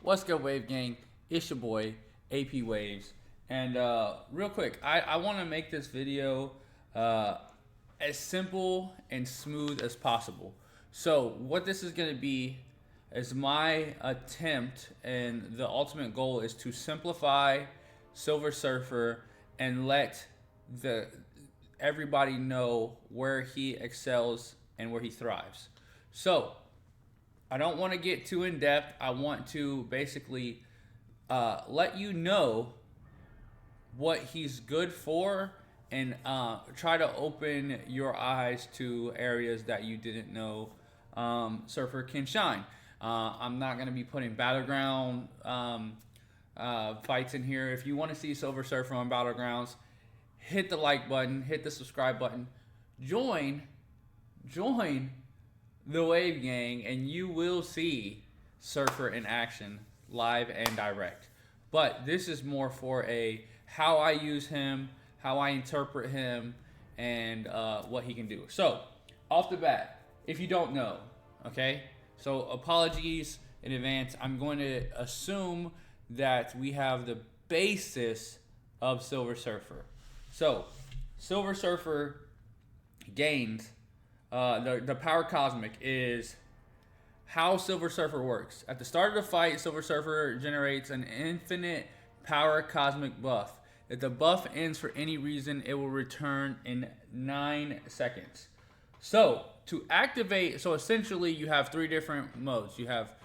What's good, Wave Gang? It's your boy, AP Waves. And real quick, I want to make this video uh, as simple and smooth as possible. So, what this is going to be is my attempt, and the ultimate goal is to simplify Silver Surfer and let the everybody know where he excels and where he thrives. So, I don't want to get too in depth. I want to basically let you know what he's good for and try to open your eyes to areas that you didn't know Surfer can shine. I'm not going to be putting battleground fights in here. If you want to see Silver Surfer on Battlegrounds, hit the like button, hit the subscribe button, join the Wave Gang, and you will see Surfer in action, live and direct. But this is more for a how I use him, how I interpret him, and what he can do. So, off the bat, if you don't know, okay? So, apologies in advance. I'm going to assume that we have the basis of Silver Surfer. So, Silver Surfer gains the power cosmic is how Silver Surfer works. At the start of the fight, Silver Surfer generates an infinite power cosmic buff. If the buff ends for any reason, it will return in 9 seconds. So to activate, so essentially you have 3 different modes. You have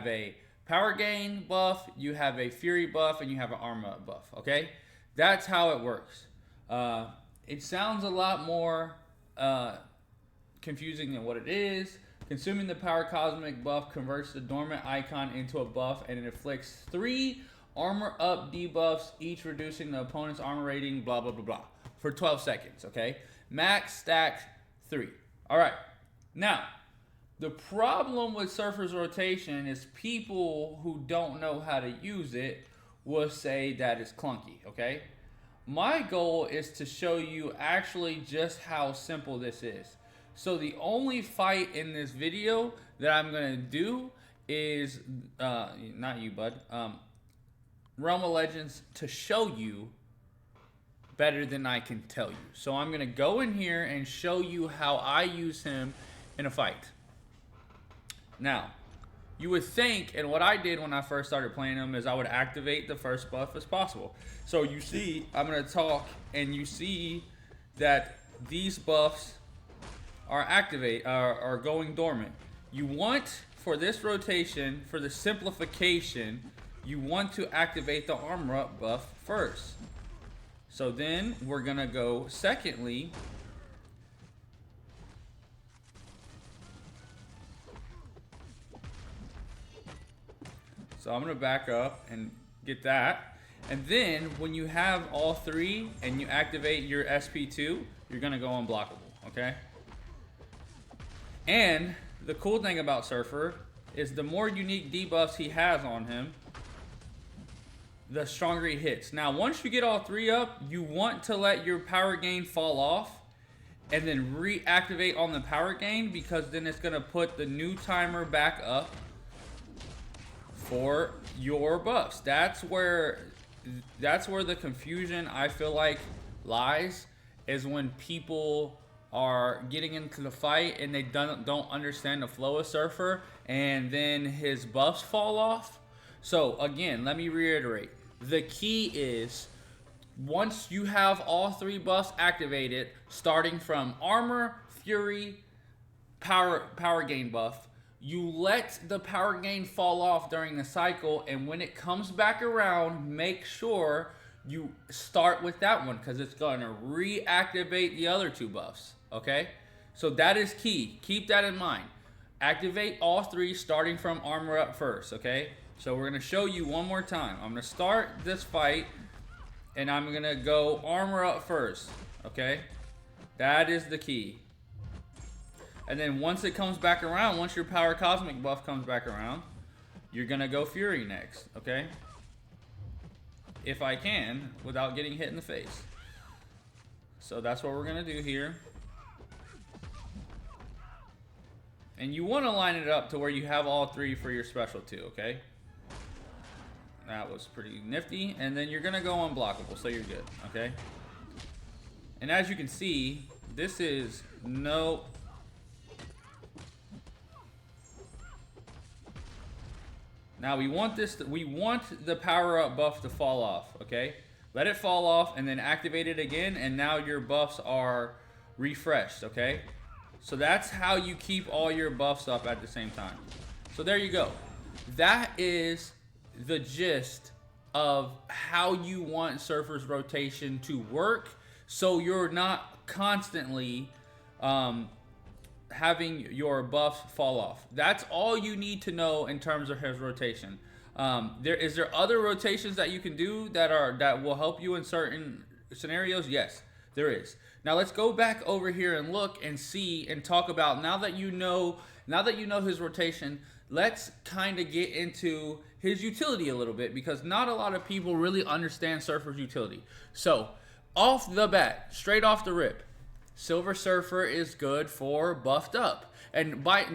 a power gain buff, you have a fury buff, and you have an armor buff. Okay, that's how it works. It sounds a lot more confusing than what it is. Consuming the power cosmic buff converts the dormant icon into a buff, and it inflicts 3 armor up debuffs, each reducing the opponent's armor rating, blah blah blah blah, for 12 seconds. Okay, max stack 3. All right, now the problem with Surfer's rotation is people who don't know how to use it will say that it's clunky. Okay, my goal is to show you actually just how simple this is. So the only fight in this video that I'm gonna do is not you, bud. Realm of Legends, to show you better than I can tell you. So I'm gonna go in here and show you how I use him in a fight. Now, you would think, and what I did when I first started playing him is I would activate the first buff as possible. So you see, I'm gonna talk, and you see that these buffs are going dormant. You want, for this rotation, for the simplification, you want to activate the armor up buff first. So then we're gonna go secondly. So I'm gonna back up and get that. And then when you have all 3 and you activate your SP2, you're gonna go unblockable, okay? And the cool thing about Surfer is the more unique debuffs he has on him, the stronger he hits. Now, once you get all 3 up, you want to let your power gain fall off and then reactivate on the power gain, because then it's going to put the new timer back up for your buffs. That's where the confusion, I feel like, lies, is when people are getting into the fight and they don't understand the flow of Surfer, and then his buffs fall off. So again, let me reiterate. The key is, once you have all 3 buffs activated, starting from armor, fury, power gain buff, you let the power gain fall off during the cycle, and when it comes back around, make sure you start with that one, because it's going to reactivate the other 2 buffs. Okay, so that is key. Keep that in mind. Activate all 3 starting from armor up first. Okay, so we're gonna show you one more time. I'm gonna start this fight and I'm gonna go armor up first. Okay, that is the key. And then once it comes back around, once your power cosmic buff comes back around, you're gonna go fury next. Okay, if I can, without getting hit in the face. So that's what we're gonna do here. And you want to line it up to where you have all 3 for your special too, okay? That was pretty nifty. And then you're gonna go unblockable, so you're good, okay? And as you can see, this is no... Now we want the power up buff to fall off, okay? Let it fall off and then activate it again, and now your buffs are refreshed, okay? So that's how you keep all your buffs up at the same time. So there you go. That is the gist of how you want Surfer's rotation to work, so you're not constantly having your buffs fall off. That's all you need to know in terms of his rotation. Is there other rotations that you can do that will help you in certain scenarios? Yes, there is. Now let's go back over here and look and see and talk about, now that you know his rotation, let's kind of get into his utility a little bit, because not a lot of people really understand Surfer's utility. So off the bat, straight off the rip, Silver Surfer is good for buffed up. And by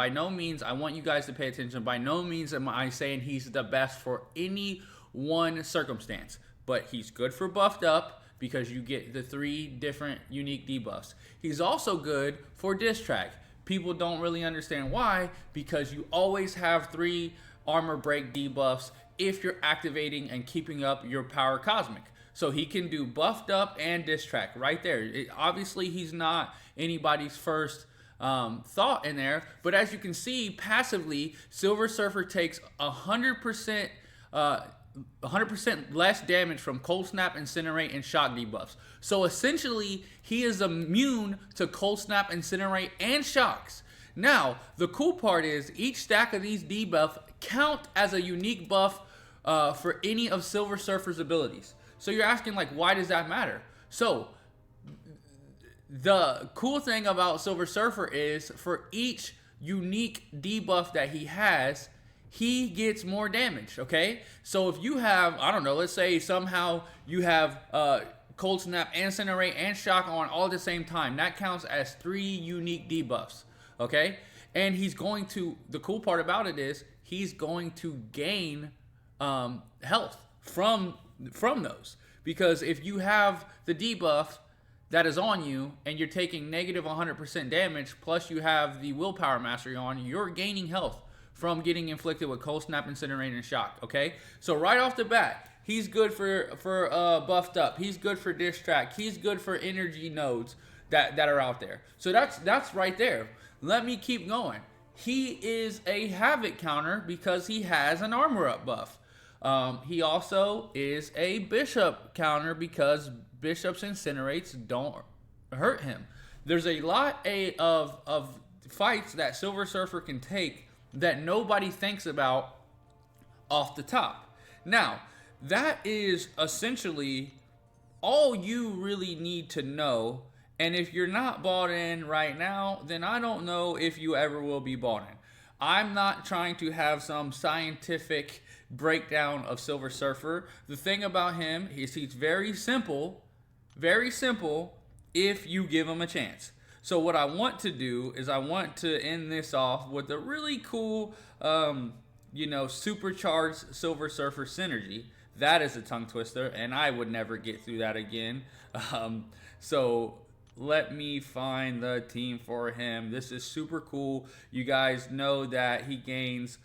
no means, I want you guys to pay attention, by no means am I saying he's the best for any one circumstance, but he's good for buffed up because you get the 3 different unique debuffs. He's also good for diss track. People don't really understand why, because you always have 3 armor break debuffs if you're activating and keeping up your power cosmic. So he can do buffed up and diss track right there. Obviously, he's not anybody's first thought in there, but as you can see, passively, Silver Surfer takes 100% less damage from Cold Snap, Incinerate, and Shock debuffs. So essentially, he is immune to Cold Snap, Incinerate, and Shocks. Now, the cool part is each stack of these debuffs count as a unique buff for any of Silver Surfer's abilities. So you're asking, like, why does that matter? So the cool thing about Silver Surfer is for each unique debuff that he has, he gets more damage, okay? So if you have, I don't know, let's say somehow you have Cold Snap, Incinerate, and Shock on all at the same time. That counts as 3 unique debuffs, okay? And he's going to, the cool part about it is, he's going to gain health from those. Because if you have the debuff that is on you and you're taking negative 100% damage, plus you have the Willpower Mastery on, you're gaining health from getting inflicted with Cold Snap, Incinerate, and Shock, okay? So right off the bat, he's good for buffed up. He's good for diss track. He's good for energy nodes that are out there. So that's right there. Let me keep going. He is a Havoc counter because he has an armor up buff. He also is a Bishop counter because Bishop's Incinerates don't hurt him. There's a lot of fights that Silver Surfer can take that nobody thinks about off the top. Now, that is essentially all you really need to know. And if you're not bought in right now, then I don't know if you ever will be bought in. I'm not trying to have some scientific breakdown of Silver Surfer. The thing about him is he's very simple if you give him a chance. So what I want to do is I want to end this off with a really cool, supercharged Silver Surfer synergy. That is a tongue twister, and I would never get through that again. So let me find the team for him. This is super cool. You guys know that he gains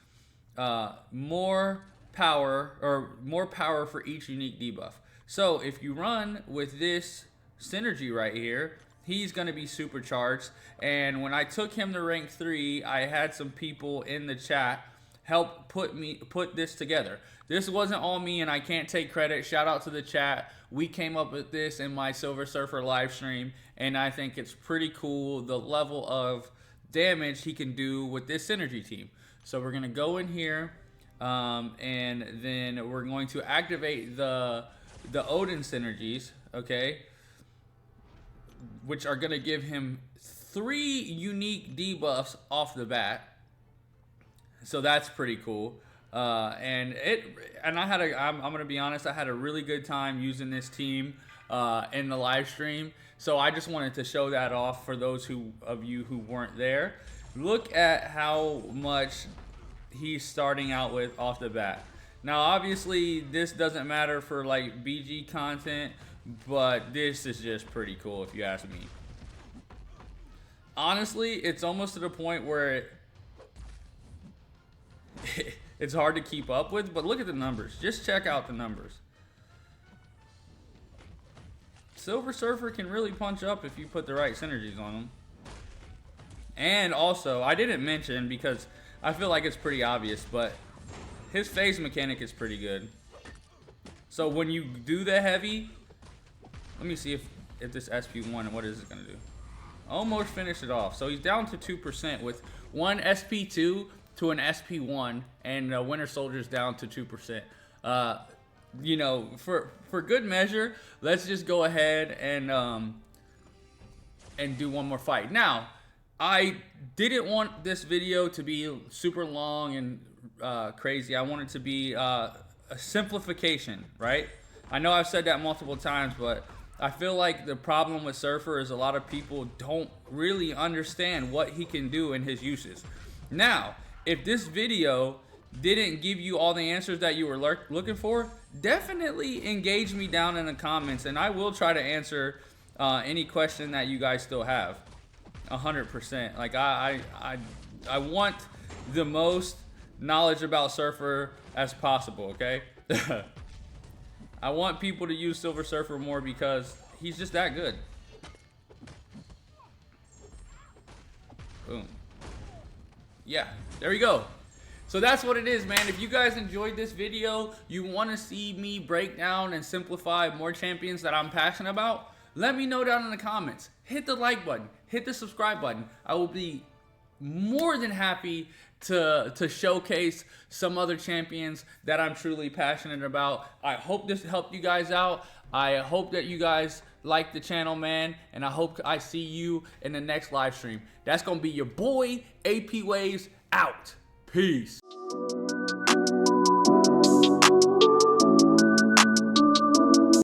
more power for each unique debuff. So if you run with this synergy right here, he's going to be supercharged. And when I took him to rank 3, I had some people in the chat help put this together. This wasn't all me, and I can't take credit. Shout out to the chat. We came up with this in my Silver Surfer live stream, and I think it's pretty cool the level of damage he can do with this synergy team. So we're going to go in here, and then we're going to activate the Odin synergies, okay? Which are going to give him 3 unique debuffs off the bat. So that's pretty cool. I'm going to be honest, I had a really good time using this team in the live stream. So I just wanted to show that off for those of you who weren't there. Look at how much he's starting out with off the bat. Now, obviously, this doesn't matter for like BG content, but this is just pretty cool if you ask me. Honestly, it's almost to the point where it's hard to keep up with, but look at the numbers. Just check out the numbers. Silver Surfer can really punch up if you put the right synergies on him. And also, I didn't mention because I feel like it's pretty obvious, but his phase mechanic is pretty good. So when you do the heavy, let me see if this SP1, what is it going to do? Almost finished it off. So he's down to 2% with one SP2 to an SP1, and Winter Soldier's down to 2%. You know, for good measure, let's just go ahead and do one more fight. Now, I didn't want this video to be super long and crazy. I want it to be a simplification, right? I know I've said that multiple times, but I feel like the problem with Surfer is a lot of people don't really understand what he can do in his uses. Now, if this video didn't give you all the answers that you were looking for, definitely engage me down in the comments, and I will try to answer any question that you guys still have. 100%. Like I want the most knowledge about Surfer as possible. Okay. I want people to use Silver Surfer more because he's just that good. Boom. Yeah, there we go. So that's what it is, man. If you guys enjoyed this video, you want to see me break down and simplify more champions that I'm passionate about, let me know down in the comments. Hit the like button, hit the subscribe button. I will be more than happy to showcase some other champions that I'm truly passionate about. I hope this helped you guys out. I hope that you guys like the channel, man, and I hope I see you in the next live stream. That's gonna be your boy AP Waves out. Peace.